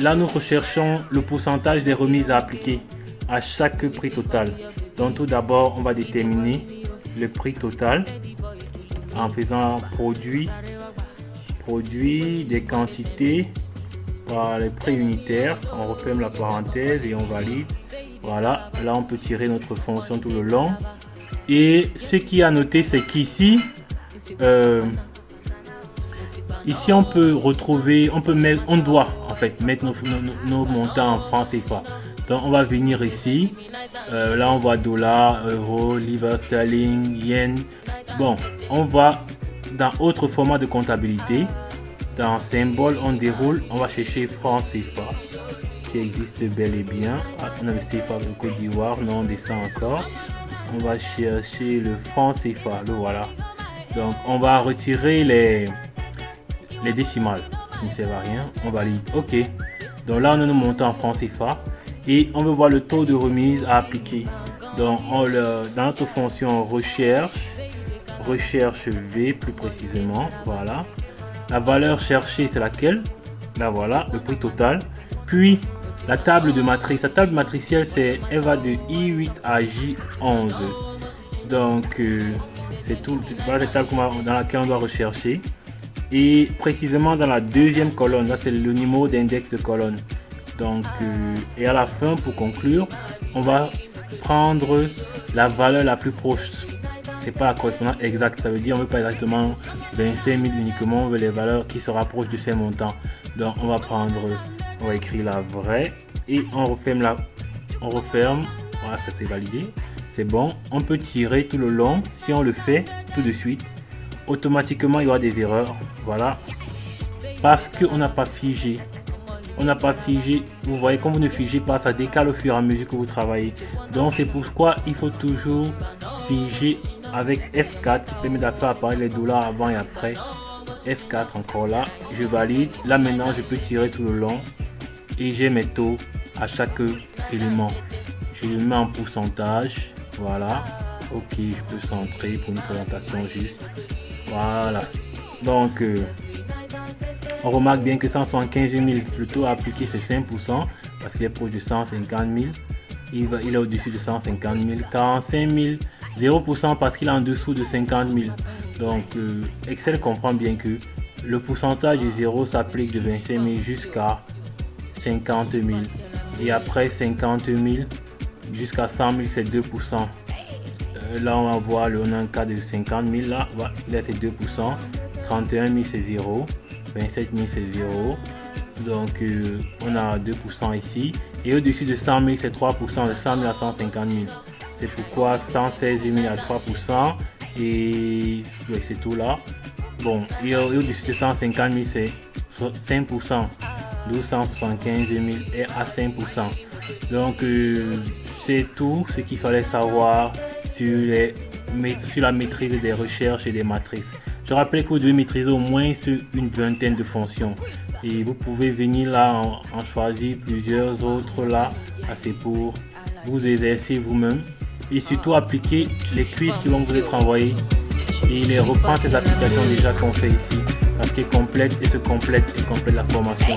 Là, nous recherchons le pourcentage des remises à appliquer à chaque prix total. Donc tout d'abord, on va déterminer le prix total en faisant produit des quantités par les prix unitaires. On referme la parenthèse et on valide. Voilà, là on peut tirer notre fonction tout le long. Et ce qui est à noter, c'est qu'ici, ici on peut retrouver, on doit en fait mettre nos montants en francs CFA. Donc on va venir ici, là on voit dollar, euro, livre sterling, yen. Bon, on va dans autre format de comptabilité, dans symbole on déroule, on va chercher francs CFA qui existe bel et bien. On a le CFA de Côte d'Ivoire, non, on descend encore. On va chercher le franc CFA, le voilà. Donc on va retirer les décimales, ça ne sert à rien, on valide, ok. Donc là on a nos montants en francs CFA et on veut voir le taux de remise à appliquer. Donc dans notre fonction recherche V plus précisément, voilà. La valeur cherchée c'est laquelle? Là voilà, le prix total. Puis la table de matrice, la table matricielle elle va de I8 à J11. Donc c'est tout, voilà la table dans laquelle on doit rechercher. Et précisément dans la deuxième colonne, là c'est le numéro d'index de colonne. Donc et à la fin, pour conclure, on va prendre la valeur la plus proche. C'est pas la correspondance exacte, ça veut dire on veut pas exactement 25 000 uniquement, on veut les valeurs qui se rapprochent de ces montants. Donc on va écrire la vraie et on referme voilà, ça c'est validé, c'est bon. On peut tirer tout le long. Si on le fait tout de suite, automatiquement il y aura des erreurs, voilà, parce qu'on n'a pas figé. Vous voyez, quand vous ne figez pas, ça décale au fur et à mesure que vous travaillez. Donc c'est pourquoi il faut toujours figer avec F4 qui permet de faire apparaître les dollars avant et après. F4 encore là, je valide. Là maintenant je peux tirer tout le long et j'ai mes taux à chaque élément. Je le mets en pourcentage, voilà. Ok, je peux centrer pour une présentation juste, voilà. Donc on remarque bien que 175 000, le taux à appliquer c'est 5% parce qu'il est proche de 150 000. Il est au-dessus de 150 000. 45 000, 0% parce qu'il est en dessous de 50 000. Donc Excel comprend bien que le pourcentage de 0 s'applique de 25 000 jusqu'à 50 000. Et après 50 000 jusqu'à 100 000 c'est 2%. Là on va voir, on a un cas de 50 000 là, voilà, là c'est 2%. 31 000 c'est 0. 27 000 c'est 0. Donc on a 2% ici. Et au-dessus de 100 000 c'est 3%, de 100 000 à 150 000. C'est pourquoi 116 000 à 3%. Et ouais, c'est tout là. Bon, et au-dessus de 150 000 c'est 5%. 275 000 est à 5%. Donc c'est tout ce qu'il fallait savoir sur la maîtrise des recherches et des matrices. Je rappelle que vous devez maîtriser au moins une vingtaine de fonctions. Et vous pouvez venir là en choisir plusieurs autres là. C'est pour vous exercer vous-même. Et surtout appliquer les quiz qui vont vous être envoyés. Et les reprendre ces applications déjà qu'on fait ici. Parce qu'elles complètent et se complètent et complètent la formation.